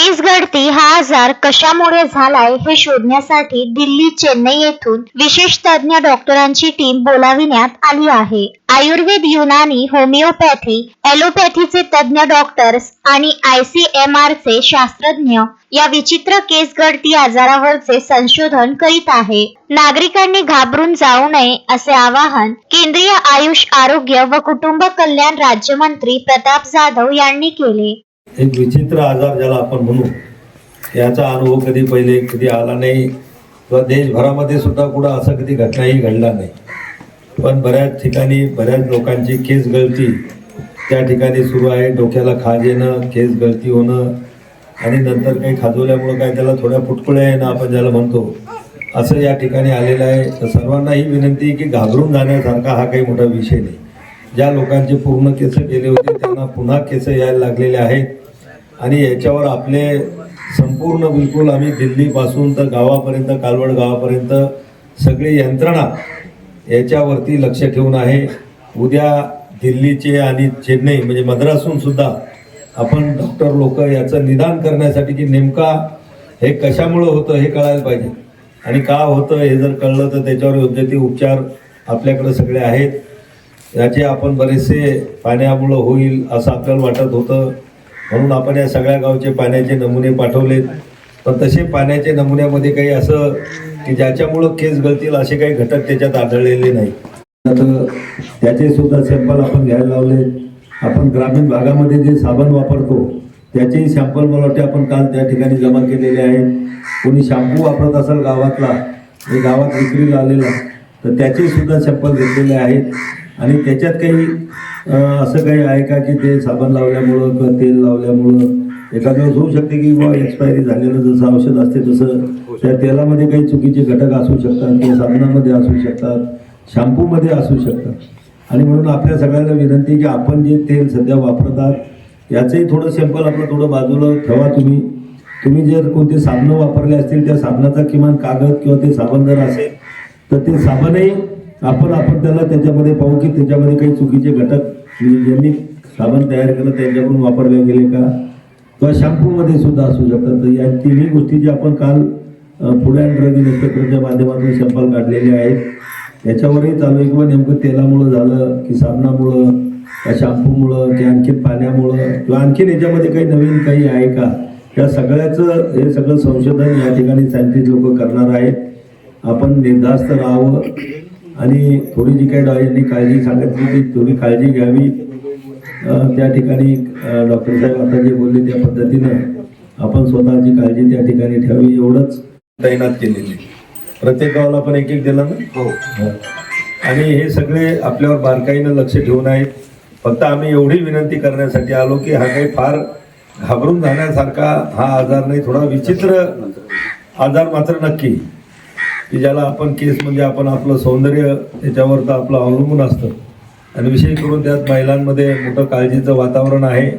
केस गळती हा आजार कशामुळे झालाय हे शोधण्यासाठी दिल्ली चेन्नई येथून विशेष तज्ञ डॉक्टरांची टीम बोलाविण्यात आली आहे. आयुर्वेद, युनानी, होमिओपॅथी, ॲलोपॅथीचे तज्ञ डॉक्टर्स आणि ICMR चे शास्त्रज्ञ या विचित्र केस गळती आजारावरचे संशोधन करीत आहे. नागरिकांनी घाबरून जाऊ नये असे आवाहन केंद्रीय आयुष, आरोग्य व कुटुंब कल्याण राज्यमंत्री प्रताप जाधव यांनी केले. एक विचित्र आजार ज्याला आपण म्हणू, याचा अनुभव कधी आला नाही किंवा देशभरामध्ये सुद्धा कुठं असं कधी घटनाही घडला नाही. पण बऱ्याच ठिकाणी बऱ्याच लोकांची केस गळती त्या ठिकाणी सुरू आहे. डोक्याला खाज येणं, केस गळती होणं आणि नंतर काही खाजवल्यामुळं काय त्याला थोड्या फुटकुळ्या येणं आपण ज्याला म्हणतो, असं या ठिकाणी आलेलं आहे. तर सर्वांना ही विनंती की घाबरून जाण्यासारखा हा काही मोठा विषय नाही. ज्या लोकांचे पूर्ण केस गेले होते त्यांना पुन्हा केस यायला लागलेले आहेत आणि याच्यावर आपले संपूर्ण बिलकुल आम्ही दिल्लीपासून तर गावापर्यंत, कालवड गावापर्यंत सगळी यंत्रणा याच्यावरती लक्ष ठेवून आहे. उद्या दिल्लीचे आणि चेन्नई म्हणजे मद्रासहून सुद्धा आपण डॉक्टर लोक याचं निदान करण्यासाठी की नेमका हे कशामुळं होतं हे कळायला पाहिजे आणि का होतं हे जर कळलं तर त्याच्यावर योग्य ते उपचार आपल्याकडे सगळे आहेत. याचे आपण बरेचसे पाण्यामुळं होईल असं आपल्याला वाटत होतं, म्हणून आपण या सगळ्या गावचे पाण्याचे नमुने पाठवलेत. पण तसे पाण्याच्या नमुन्यामध्ये काही असं की ज्याच्यामुळं केस गळतील असे काही घटक त्याच्यात आढळलेले नाही. तर त्याचे सुद्धा सॅम्पल आपण घ्यायला लावले. आपण ग्रामीण भागामध्ये जे साबण वापरतो त्याचेही सॅम्पल मला वाटते आपण काल त्या ठिकाणी जमा केलेले आहेत. कोणी शॅम्पू वापरत असेल गावातला, जे गावात विक्रीला आलेला, तर त्याचे सुद्धा सॅम्पल घेतलेले आहेत. आणि त्याच्यात काही असं काही आहे का की ते साबण लावल्यामुळं किंवा तेल लावल्यामुळं एखाद्या वेळेस होऊ शकते की बुवा एक्सपायरी झालेलं जसं औषध असते तसं त्या तेलामध्ये काही चुकीचे घटक असू शकतात किंवा साबणामध्ये असू शकतात, शॅम्पूमध्ये असू शकतात. आणि म्हणून आपल्या सगळ्यांना विनंती की आपण जे तेल सध्या वापरतात याचंही थोडं सॅम्पल आपलं थोडं बाजूला ठेवा. तुम्ही जर कोणते साबणं वापरले असतील त्या साबणाचा किमान कागद किंवा ते साबण जर असेल तर ते साबणही आपण त्याला त्याच्यामध्ये पाहू की त्याच्यामध्ये काही चुकीचे घटक ज्यांनी साबण तयार केलं त्यांच्याकडून वापरले गेले का, किंवा शॅम्पूमध्ये सुद्धा असू शकतात. तर या तिन्ही गोष्टीची आपण काल फूड अँड ड्रग इन्स्पेक्टरच्या माध्यमातून सॅम्पल काढलेले आहेत. याच्यावरही चालू आहे किंवा नेमकं तेलामुळं झालं की साबणामुळं का शॅम्पूमुळं की आणखीन पाण्यामुळं किंवा आणखीन याच्यामध्ये काही नवीन काही आहे का, त्या सगळ्याचं हे सगळं संशोधन या ठिकाणी सायंटिस्ट लोक करणार आहेत. आपण निर्धास्त राहावं आणि थोडी जी काही डॉक्टरांनी काळजी सांगितली ती थोडी काळजी घ्यावी. त्या ठिकाणी डॉक्टर साहेब आता जे बोलले त्या पद्धतीनं आपण स्वतःची काळजी त्या ठिकाणी ठेवावी. एवढंच तैनात केलेली. प्रत्येक गावाला पण एक दिलं ना. हो. आणि हे सगळे आपल्यावर बारकाईनं लक्ष ठेवून आहेत. फक्त आम्ही एवढी विनंती करण्यासाठी आलो की हा काही फार घाबरून जाण्यासारखा हा आजार नाही. थोडा विचित्र आजार मात्र नक्की की ज्याला आपण केस म्हणजे आपण आपलं सौंदर्य त्याच्यावर तर आपलं अवलंबून असतं आणि विशेष करून त्यात महिलांमध्ये मोठं काळजीचं वातावरण आहे,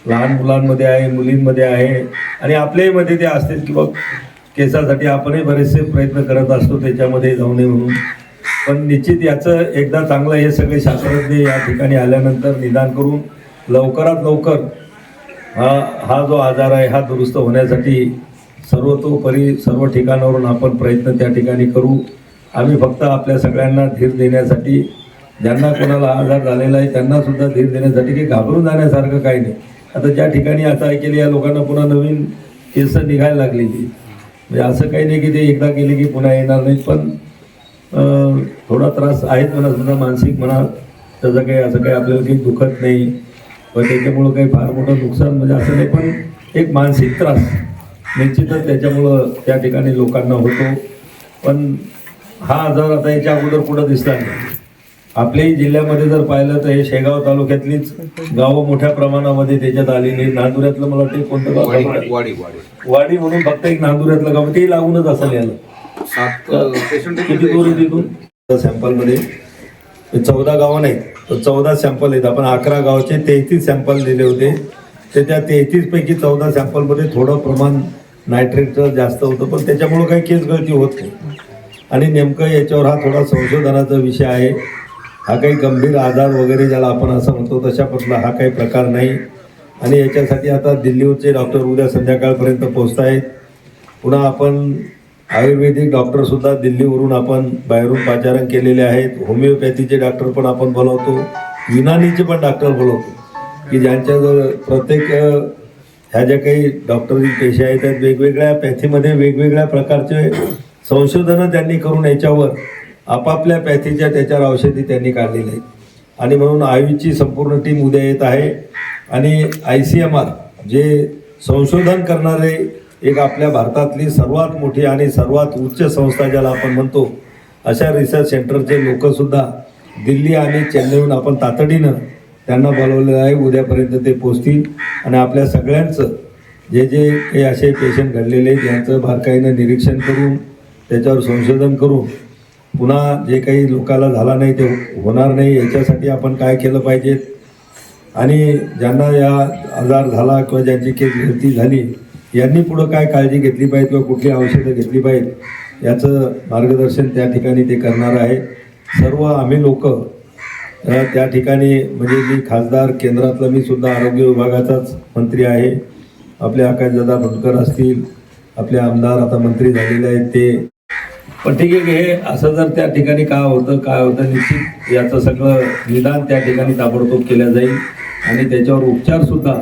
लहान मुलांमध्ये आहे, मुलींमध्ये आहे आणि आपल्यामध्ये ते असतील किंवा केसासाठी आपणही बरेचसे प्रयत्न करत असतो त्याच्यामध्ये जाऊ नये म्हणून. पण निश्चित याचं एकदा चांगलं हे सगळे शास्त्रज्ञ या ठिकाणी आल्यानंतर निदान करून लवकरात लवकर हा जो आजार आहे हा दुरुस्त होण्यासाठी सर्वतोपरी सर्व ठिकाणावरून आपण प्रयत्न त्या ठिकाणी करू. आम्ही फक्त आपल्या सगळ्यांना धीर देण्यासाठी, ज्यांना कोणाला आजार झालेला आहे त्यांना सुद्धा धीर देण्यासाठी की घाबरून जाण्यासारखं काही नाही. आता ज्या ठिकाणी आता ऐकले या लोकांना पुन्हा नवीन केस निघायला लागलेली, म्हणजे असं काही नाही की ते एकदा गेले की पुन्हा येणार नाहीत. पण थोडा त्रास आहेच म्हणा, सुद्धा मानसिक म्हणा, त्याचं काही असं काही आपल्याला काही दुखत नाही पण त्याच्यामुळं काही फार मोठं नुकसान म्हणजे असं नाही, पण एक मानसिक त्रास निश्चितच त्याच्यामुळं त्या ठिकाणी लोकांना होतो. पण हा आजार आता याच्या अगोदर कुठं दिसला नाही. आपल्याही जिल्ह्यामध्ये जर पाहिलं तर हे शेगाव तालुक्यातलीच गावं मोठ्या प्रमाणामध्ये त्याच्यात आलेली. नांदुऱ्यातलं मला वाटतं कोणतं गाव, वाडी म्हणून फक्त एक नांदुऱ्यातलं गाव, ते लागूनच असेल याला. किती दूर आहे तिथून? सॅम्पलमध्ये 14 गावं नाहीत तर 14 सॅम्पल आहेत. आपण 11 गावचे 33 सॅम्पल दिले होते. तर त्या 33 पैकी 14 सॅम्पलमध्ये थोडं प्रमाण नायट्रेटचं जास्त होतं, पण त्याच्यामुळं काही केस गळती होत नाही. आणि नेमकं याच्यावर हा थोडा संशोधनाचा विषय आहे. हा काही गंभीर आजार वगैरे ज्याला आपण असं म्हणतो तशापासून हा काही प्रकार नाही. आणि याच्यासाठी आता दिल्लीवरचे डॉक्टर उद्या संध्याकाळपर्यंत पोहोचत आहेत. पुन्हा आपण आयुर्वेदिक डॉक्टरसुद्धा दिल्लीवरून आपण बाहेरून पाचारण केलेले आहेत. होमिओपॅथीचे डॉक्टर पण आपण बोलवतो, युनानीचे पण डॉक्टर बोलवतो की ज्यांच्याजवळ प्रत्येक ह्या ज्या काही डॉक्टरी पेशा आहेत त्यात वेगवेगळ्या पॅथीमध्ये वेगवेगळ्या प्रकारचे संशोधनं त्यांनी करून याच्यावर आपापल्या पॅथीच्या त्याच्यावर औषधी त्यांनी काढलेल्या आहेत. आणि म्हणून आयुषची संपूर्ण टीम उद्या येत आहे. आणि ICMR जे संशोधन करणारे एक आपल्या भारतातली सर्वात मोठी आणि सर्वात उच्च संस्था ज्याला आपण म्हणतो, अशा रिसर्च सेंटरचे लोकंसुद्धा दिल्ली आणि चेन्नईहून आपण तातडीनं त्यांना बोलवलेलं आहे. उद्यापर्यंत ते पोचतील आणि आपल्या सगळ्यांचं जे जे काही असे पेशंट घडलेले आहेत यांचं बारकाईनं निरीक्षण करून त्याच्यावर संशोधन करून पुन्हा जे काही लोकाला झाला नाही ते होणार नाही याच्यासाठी आपण काय केलं पाहिजे आणि ज्यांना या आजार झाला किंवा ज्यांची केस भरती झाली यांनी पुढं काय काळजी घेतली पाहिजे किंवा कुठली औषधं घेतली पाहिजे याचं मार्गदर्शन त्या ठिकाणी ते करणार आहे. सर्व आम्ही लोक त्या ठिकाणी म्हणजे मी खासदार केंद्रातलं मी सुद्धा आरोग्य विभागाचाच मंत्री आहे. आपले आकाशदादा बनकर असतील, आपले आमदार आता मंत्री झालेले आहेत ते. पण ठीक आहे, हे असं जर त्या ठिकाणी काय होतं निश्चित याचं सगळं निदान त्या ठिकाणी ताबडतोब केलं जाईल आणि त्याच्यावर उपचारसुद्धा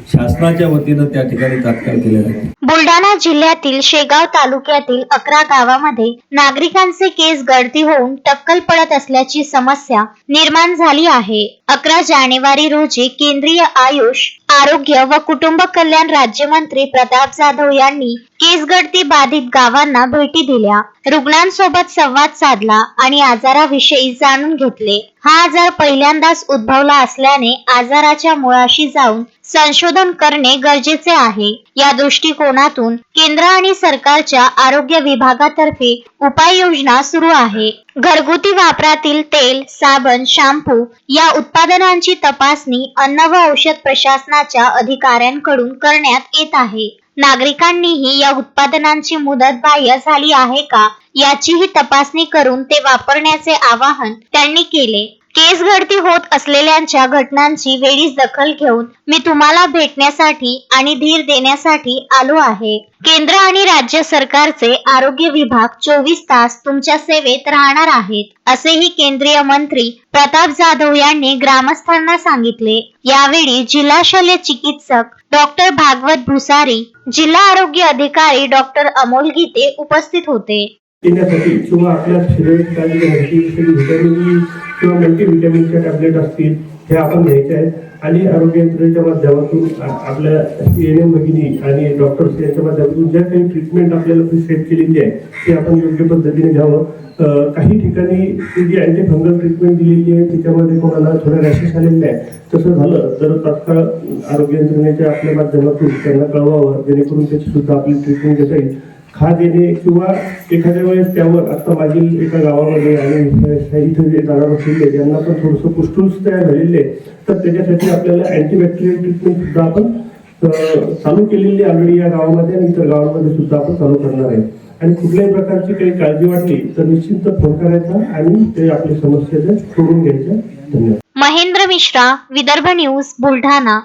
शासनाच्या वतीनं त्या ठिकाणी तात्काळ केले जाईल. बुलढाणा जिल्ह्यातील शेगाव तालुक्यातील 11 गावामध्ये नागरिकांचे केस गळती होऊन टक्कल पडत असल्याची समस्या निर्माण झाली आहे. 11 जानेवारी रोजी केंद्रीय आयुष, आरोग्य व कुटुंब कल्याण राज्यमंत्री प्रताप जाधव यांनी केस गळती बाधित गावांना भेटी दिल्या, रुग्णांसोबत संवाद साधला आणि आजाराविषयी जाणून घेतले. हा आजार पहिल्यांदाच उद्भवला असल्याने आजाराच्या मुळाशी जाऊन संशोधन करणे गरजेचे आहे. या दृष्टिकोनातून केंद्र आणि सरकारच्या आरोग्य विभागातर्फे उपाययोजना सुरू आहे. घरगुती वापरातील तेल, साबण, शॅम्पू या उत्पादनांची तपासणी अन्न व औषध प्रशासनाच्या अधिकाऱ्यांकडून करण्यात येत आहे. नागरिकांनीही या उत्पादनांची मुदत बाह्य झाली आहे का याचीही तपासणी करून ते वापरण्याचे आवाहन त्यांनी केले. केस गळती होत असलेल्यांच्या घटनांची वेळीच दखल घेऊन मी तुम्हाला भेटण्यासाठी आणि धीर देण्यासाठी आलो आहे. केंद्र आणि राज्य सरकारचे आरोग्य विभाग 24 तास तुमच्या सेवेत राहणार आहेत, असेही केंद्रीय मंत्री प्रताप जाधव यांनी ग्रामस्थांना सांगितले. यावेळी जिल्हा शल्य चिकित्सक डॉक्टर भागवत भुसारी, जिल्हा आरोग्य अधिकारी डॉक्टर अमोल गीते उपस्थित होते. येण्यासाठी किंवा आपल्या शरीराची काळजी घेण्यासाठी व्हिटॅमिन किंवा मल्टीव्हिटॅमिनच्या टॅबलेट असतील हे आपण घ्यायचे आहेत आणि आरोग्य यंत्रणेच्या माध्यमातून आपल्या ANM भगिनी आणि डॉक्टर्स यांच्या माध्यमातून ज्या काही ट्रीटमेंट आपल्याला प्रिस्क्राईब केलेली आहे ते आपण योग्य पद्धतीने घ्यावं. काही ठिकाणी जी अँटीफंगल ट्रीटमेंट दिलेली आहे त्याच्यामध्ये कोणाला थोड्या रॅशेस आलेले आहे, तसं झालं तर तात्काळ आरोग्य यंत्रणेच्या आपल्या माध्यमातून त्यांना कळवावं जेणेकरून त्याची सुद्धा आपली ट्रीटमेंट घेता येईल. खाज येणे किंवा एखाद्या वेळेस त्यावर आता मागील एका गावामध्ये आणि इथे जे जाणार असलेले ज्यांना पण थोडंसं पुस्टूल्स तयार झालेले तर त्याच्यासाठी आपल्याला अँटीबॅक्टेरियल ट्रीटमेंट सुद्धा आपण चालू केलेली ऑलरेडी या गावामध्ये आणि इतर गावांमध्ये सुद्धा आपण चालू करणार आहे. आणि कुठल्याही प्रकारची काही काळजी वाटली तर निश्चित फोन करायचा आणि ते आपली समस्या सोडून घ्यायच्या. धन्यवाद. महेंद्र मिश्रा, विदर्भ न्यूज, बुलढाणा.